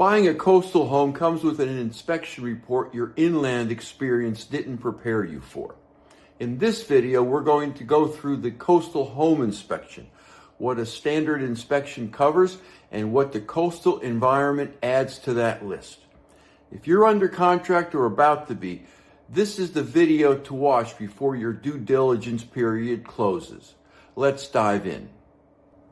Buying a coastal home comes with an inspection report your inland experience didn't prepare you for. In this video, we're going to go through the coastal home inspection, what a standard inspection covers, and what the coastal environment adds to that list. If you're under contract or about to be, this is the video to watch before your due diligence period closes. Let's dive in.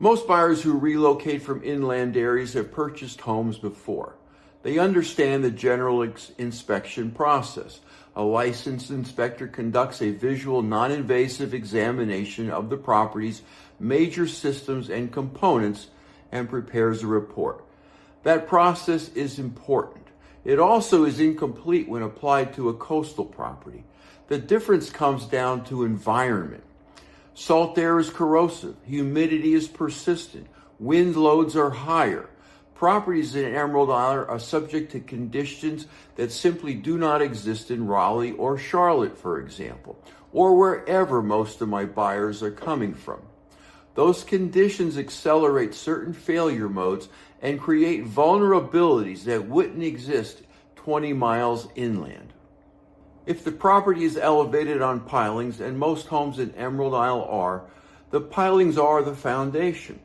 Most buyers who relocate from inland areas have purchased homes before. They understand the general inspection process. A licensed inspector conducts a visual, non-invasive examination of the property's major systems and components and prepares a report. That process is important. It also is incomplete when applied to a coastal property. The difference comes down to environment. Salt air is corrosive, humidity is persistent, wind loads are higher. Properties in Emerald Isle are subject to conditions that simply do not exist in Raleigh or Charlotte, for example, or wherever most of my buyers are coming from. Those conditions accelerate certain failure modes and create vulnerabilities that wouldn't exist 20 miles inland. If the property is elevated on pilings, and most homes in Emerald Isle are, the pilings are the foundation.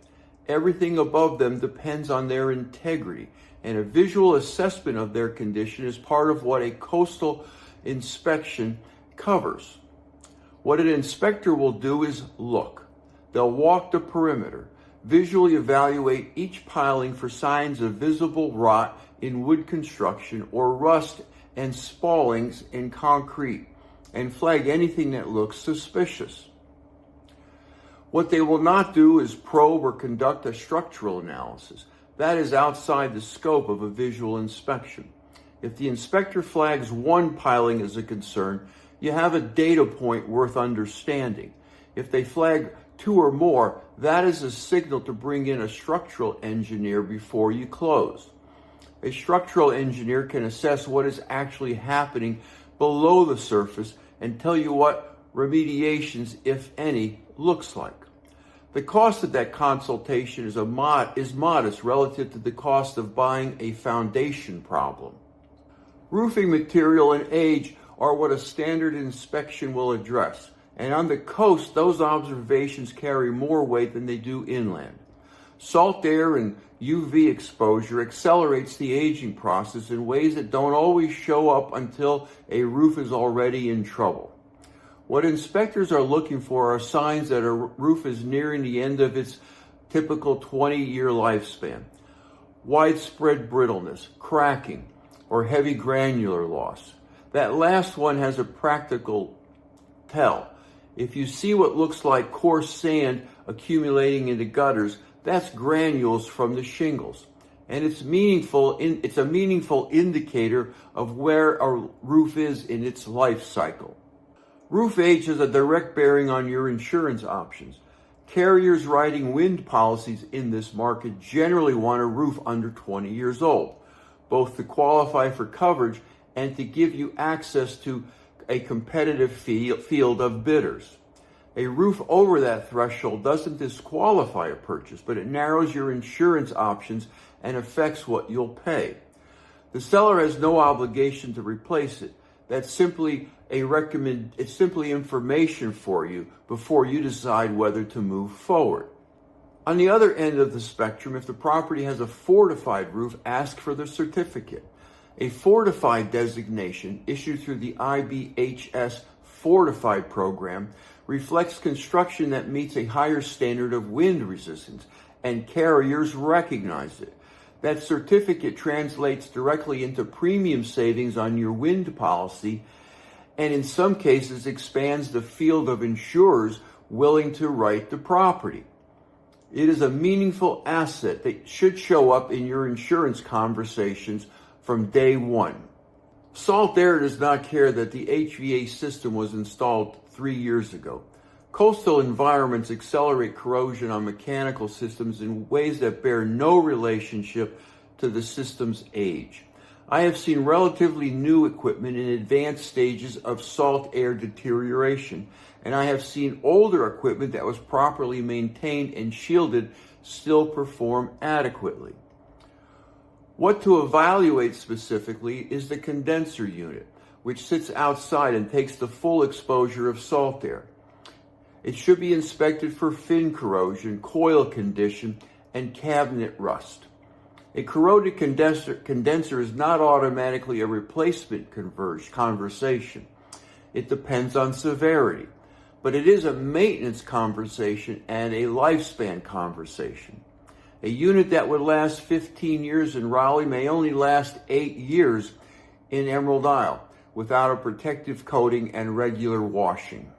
Everything above them depends on their integrity, and a visual assessment of their condition is part of what a coastal inspection covers. What an inspector will do is look. They'll walk the perimeter, visually evaluate each piling for signs of visible rot in wood construction or rust and spallings in concrete, and flag anything that looks suspicious. What they will not do is probe or conduct a structural analysis. That is outside the scope of a visual inspection. If the inspector flags one piling as a concern, you have a data point worth understanding. If they flag two or more, that is a signal to bring in a structural engineer before you close. A structural engineer can assess what is actually happening below the surface and tell you what remediations, if any, looks like. The cost of that consultation is modest relative to the cost of buying a foundation problem. Roofing material and age are what a standard inspection will address, and on the coast, those observations carry more weight than they do inland. Salt air and UV exposure accelerates the aging process in ways that don't always show up until a roof is already in trouble. What inspectors are looking for are signs that a roof is nearing the end of its typical 20-year lifespan. Widespread brittleness, cracking, or heavy granular loss. That last one has a practical tell. If you see what looks like coarse sand accumulating in the gutters, that's granules from the shingles, and it's a meaningful indicator of where a roof is in its life cycle. Roof age has a direct bearing on your insurance options. Carriers writing wind policies in this market generally want a roof under 20 years old, both to qualify for coverage and to give you access to a competitive field of bidders. A roof over that threshold doesn't disqualify a purchase, but it narrows your insurance options and affects what you'll pay. The seller has no obligation to replace it. That's simply it's simply information for you before you decide whether to move forward. On the other end of the spectrum, if the property has a fortified roof, ask for the certificate. A fortified designation issued through the IBHS Fortified program reflects construction that meets a higher standard of wind resistance, and carriers recognize it. That certificate translates directly into premium savings on your wind policy, and in some cases expands the field of insurers willing to write the property. It is a meaningful asset that should show up in your insurance conversations from day one. Salt air does not care that the HVAC system was installed 3 years ago. Coastal environments accelerate corrosion on mechanical systems in ways that bear no relationship to the system's age. I have seen relatively new equipment in advanced stages of salt air deterioration, and I have seen older equipment that was properly maintained and shielded still perform adequately. What to evaluate specifically is the condenser unit, which sits outside and takes the full exposure of salt air. It should be inspected for fin corrosion, coil condition, and cabinet rust. A corroded condenser is not automatically a replacement conversation. It depends on severity, but it is a maintenance conversation and a lifespan conversation. A unit that would last 15 years in Raleigh may only last 8 years in Emerald Isle without a protective coating and regular washing.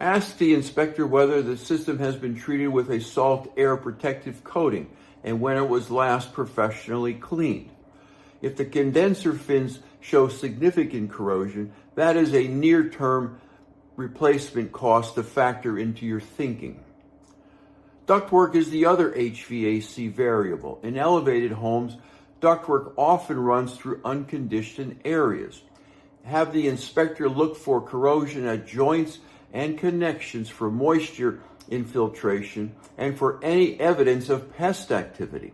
Ask the inspector whether the system has been treated with a salt air protective coating and when it was last professionally cleaned. If the condenser fins show significant corrosion, that is a near-term replacement cost to factor into your thinking. Ductwork is the other HVAC variable. In elevated homes, ductwork often runs through unconditioned areas. Have the inspector look for corrosion at joints and connections for moisture infiltration and for any evidence of pest activity.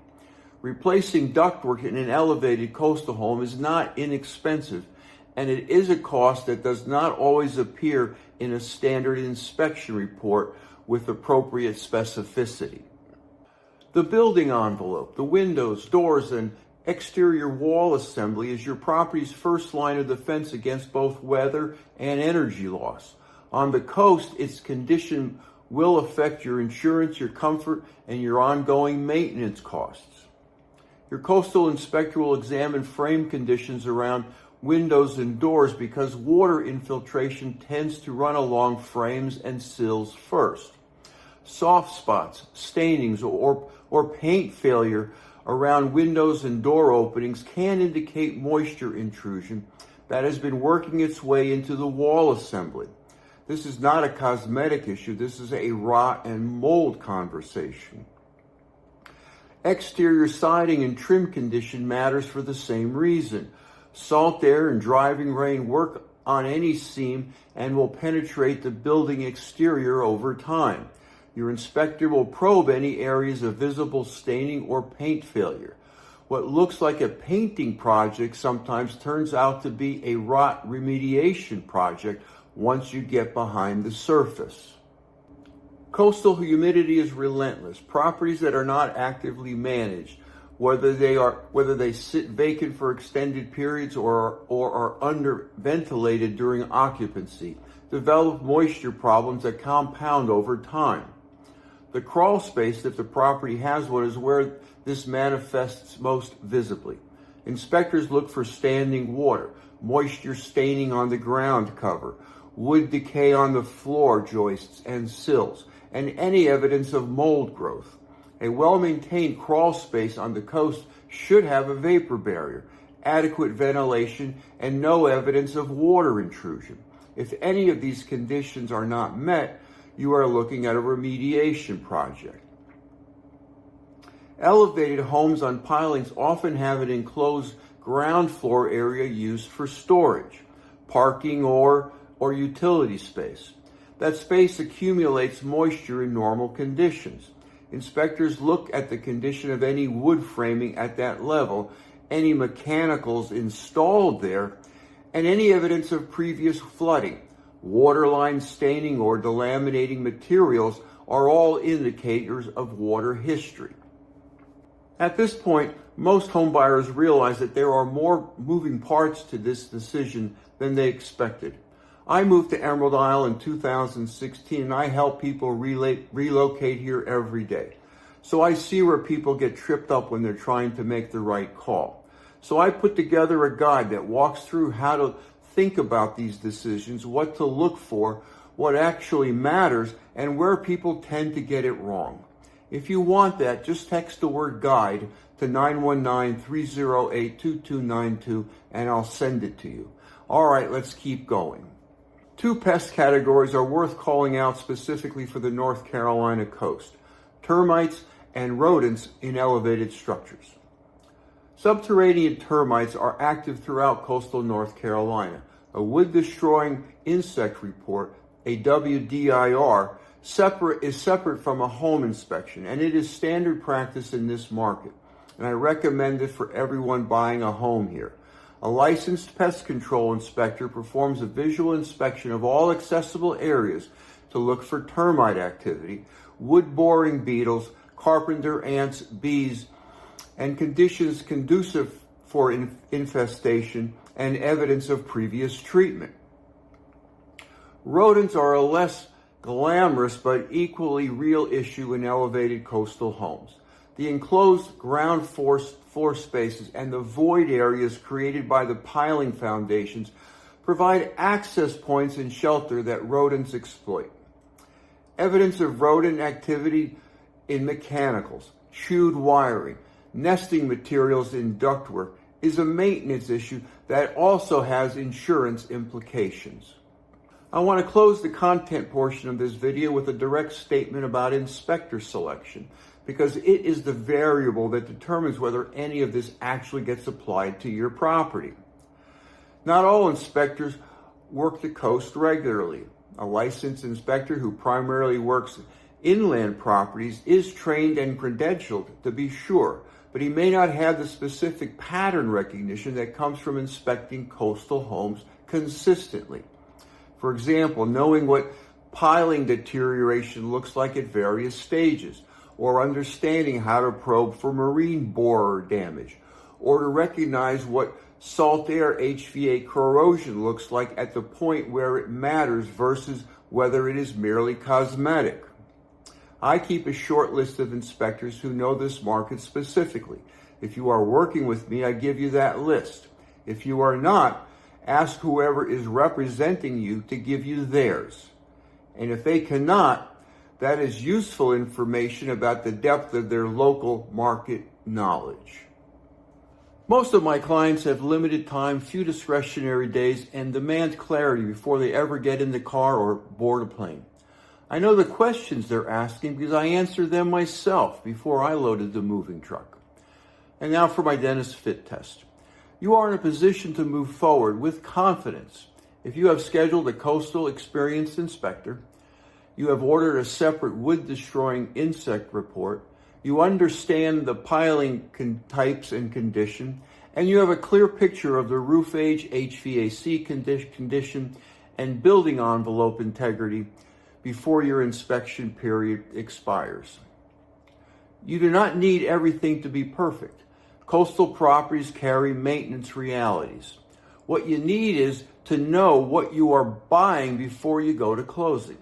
Replacing ductwork in an elevated coastal home is not inexpensive, and it is a cost that does not always appear in a standard inspection report with appropriate specificity. The building envelope, the windows, doors, and exterior wall assembly is your property's first line of defense against both weather and energy loss. On the coast, its condition will affect your insurance, your comfort, and your ongoing maintenance costs. Your coastal inspector will examine frame conditions around windows and doors because water infiltration tends to run along frames and sills first. Soft spots, stainings, or paint failure around windows and door openings can indicate moisture intrusion that has been working its way into the wall assembly. This is not a cosmetic issue. This is a rot and mold conversation. Exterior siding and trim condition matters for the same reason. Salt air and driving rain work on any seam and will penetrate the building exterior over time. Your inspector will probe any areas of visible staining or paint failure. What looks like a painting project sometimes turns out to be a rot remediation project once you get behind the surface. Coastal humidity is relentless. Properties that are not actively managed, whether they sit vacant for extended periods or are underventilated during occupancy, develop moisture problems that compound over time. The crawl space, if the property has one, is where this manifests most visibly. Inspectors look for standing water, moisture staining on the ground cover, wood decay on the floor joists and sills, and any evidence of mold growth. A well-maintained crawl space on the coast should have a vapor barrier, adequate ventilation, and no evidence of water intrusion. If any of these conditions are not met, you are looking at a remediation project. Elevated homes on pilings often have an enclosed ground floor area used for storage, parking, or utility space. That space accumulates moisture in normal conditions. Inspectors look at the condition of any wood framing at that level, any mechanicals installed there, and any evidence of previous flooding. Waterline staining or delaminating materials are all indicators of water history. At this point, most homebuyers realize that there are more moving parts to this decision than they expected. I moved to Emerald Isle in 2016, and I help people relocate here every day. So I see where people get tripped up when they're trying to make the right call. So I put together a guide that walks through how to think about these decisions, what to look for, what actually matters, and where people tend to get it wrong. If you want that, just text the word guide to 919-308-2292 and I'll send it to you. All right, let's keep going. 2 pest categories are worth calling out specifically for the North Carolina coast: termites and rodents in elevated structures. Subterranean termites are active throughout coastal North Carolina. A wood-destroying insect report, a WDIR, is separate from a home inspection, and it is standard practice in this market. and I recommend it for everyone buying a home here. A licensed pest control inspector performs a visual inspection of all accessible areas to look for termite activity, wood-boring beetles, carpenter ants, bees, and conditions conducive for infestation and evidence of previous treatment. Rodents are a less glamorous but equally real issue in elevated coastal homes. The enclosed ground floor spaces and the void areas created by the piling foundations provide access points and shelter that rodents exploit. Evidence of rodent activity in mechanicals, chewed wiring, nesting materials in ductwork is a maintenance issue that also has insurance implications. I want to close the content portion of this video with a direct statement about inspector selection, because it is the variable that determines whether any of this actually gets applied to your property. Not all inspectors work the coast regularly. A licensed inspector who primarily works inland properties is trained and credentialed, to be sure, but he may not have the specific pattern recognition that comes from inspecting coastal homes consistently. For example, knowing what piling deterioration looks like at various stages, or understanding how to probe for marine borer damage, or to recognize what salt air HVAC corrosion looks like at the point where it matters versus whether it is merely cosmetic. I keep a short list of inspectors who know this market specifically. If you are working with me, I give you that list. If you are not, ask whoever is representing you to give you theirs. And if they cannot, that is useful information about the depth of their local market knowledge. Most of my clients have limited time, few discretionary days, and demand clarity before they ever get in the car or board a plane. I know the questions they're asking because I answered them myself before I loaded the moving truck. And now for my Denis Fit Test. You are in a position to move forward with confidence if you have scheduled a coastal experienced inspector, you have ordered a separate wood-destroying insect report, you understand the piling types and condition, and you have a clear picture of the roof age, HVAC condition, and building envelope integrity before your inspection period expires. You do not need everything to be perfect. Coastal properties carry maintenance realities. What you need is to know what you are buying before you go to closing.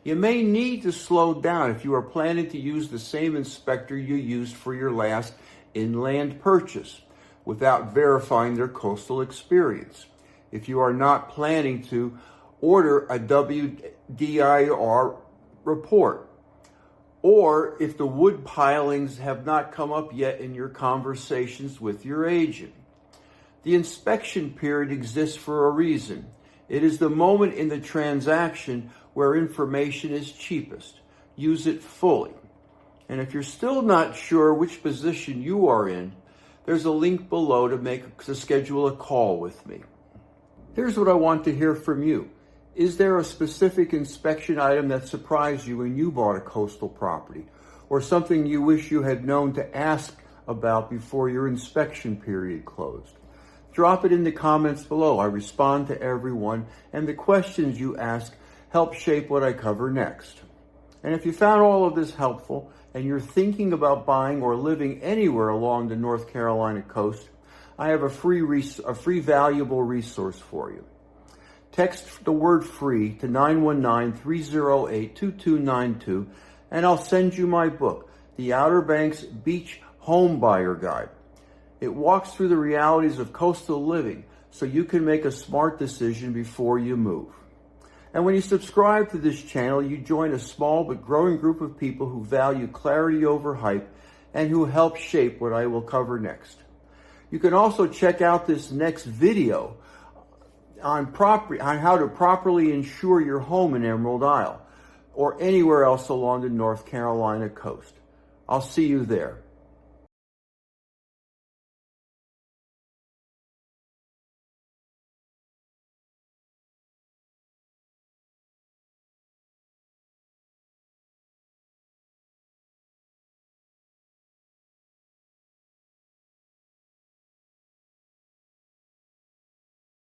You may need to slow down if you are planning to use the same inspector you used for your last inland purchase without verifying their coastal experience. If you are not planning to order a WDIR report, or if the wood pilings have not come up yet in your conversations with your agent. The inspection period exists for a reason. It is the moment in the transaction where information is cheapest. Use it fully. And if you're still not sure which position you are in, there's a link below to schedule a call with me. Here's what I want to hear from you. Is there a specific inspection item that surprised you when you bought a coastal property, or something you wish you had known to ask about before your inspection period closed? Drop it in the comments below. I respond to everyone, and the questions you ask help shape what I cover next. And if you found all of this helpful, and you're thinking about buying or living anywhere along the North Carolina coast, I have a free valuable resource for you. Text the word free to 919-308-2292, and I'll send you my book, The Outer Banks Beach Home Buyer Guide. It walks through the realities of coastal living so you can make a smart decision before you move. And when you subscribe to this channel, you join a small but growing group of people who value clarity over hype and who help shape what I will cover next. You can also check out this next video on how to properly insure your home in Emerald Isle or anywhere else along the North Carolina coast. I'll see you there.